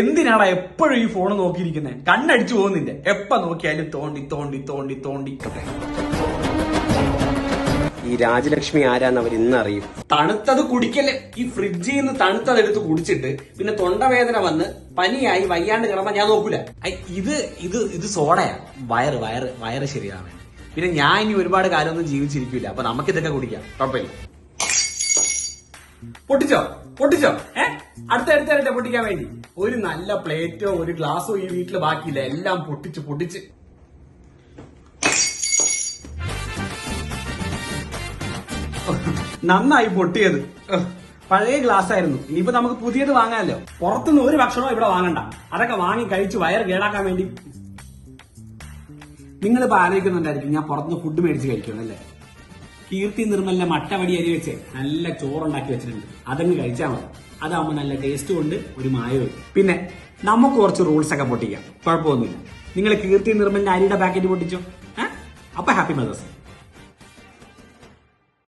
എന്തിനാടാ എപ്പോഴും ഈ ഫോൺ നോക്കിയിരിക്കുന്നത്? കണ്ണടിച്ചു പോകുന്നില്ലേ? എപ്പ നോക്കിയാലും തോണ്ടി തോണ്ടി തോണ്ടി തോണ്ടി. ഈ രാജലക്ഷ്മി ആരാന്ന് അവർ ഇന്നറിയും. തണുത്തത് കുടിക്കല്ലേ. ഈ ഫ്രിഡ്ജിൽ നിന്ന് തണുത്തതെടുത്ത് കുടിച്ചിട്ട് പിന്നെ തൊണ്ടവേദന വന്ന് പനിയായി വയ്യാണ്ട് കിടന്നാ ഞാൻ നോക്കൂല. ഇത് ഇത് ഇത് സോഡയാ. വയറ് ശരിയാണ്. പിന്നെ ഞാൻ ഇനി ഒരുപാട് കാലമൊന്നും ജീവിച്ചിരിക്കില്ല. അപ്പൊ നമുക്കിതൊക്കെ കുടിക്കാം, കുഴപ്പമില്ല. പൊട്ടിച്ചോ അടുത്ത പൊട്ടിക്കാൻ വേണ്ടി ഒരു നല്ല പ്ലേറ്റോ ഒരു ഗ്ലാസോ ഈ വീട്ടിൽ ബാക്കിയില്ല. എല്ലാം പൊട്ടിച്ച് നന്നായി പൊട്ടിയത്. പഴയ ഗ്ലാസ് ആയിരുന്നു. ഇനിയിപ്പോ നമുക്ക് പുതിയത് വാങ്ങാമല്ലോ. പുറത്തുനിന്ന് ഒരു ഭക്ഷണവും ഇവിടെ വാങ്ങണ്ട. അതൊക്കെ വാങ്ങി കഴിച്ച് വയറ് കേടാക്കാൻ വേണ്ടി. നിങ്ങളിപ്പോ ആലോചിക്കുന്നുണ്ടായിരിക്കും ഞാൻ പുറത്തുനിന്ന് ഫുഡ് മേടിച്ച് കഴിക്കുമല്ലേ. കീർത്തി നിർമ്മലിന്റെ മട്ടവടി അരി വെച്ച് നല്ല ചോറുണ്ടാക്കി വെച്ചിട്ടുണ്ട്. അതങ്ങ് കഴിച്ചാൽ മതി. അതാവുമ്പോൾ നല്ല ടേസ്റ്റും ഉണ്ട്, ഒരു മായവും. പിന്നെ നമുക്ക് കുറച്ച് റൂൾസ് ഒക്കെ പൊട്ടിക്കാം, കുഴപ്പമൊന്നുമില്ല. നിങ്ങൾ കീർത്തി നിർമ്മലിന്റെ അരിയുടെ പാക്കറ്റ് പൊട്ടിച്ചോ. അപ്പൊ ഹാപ്പി മദേഴ്സ്.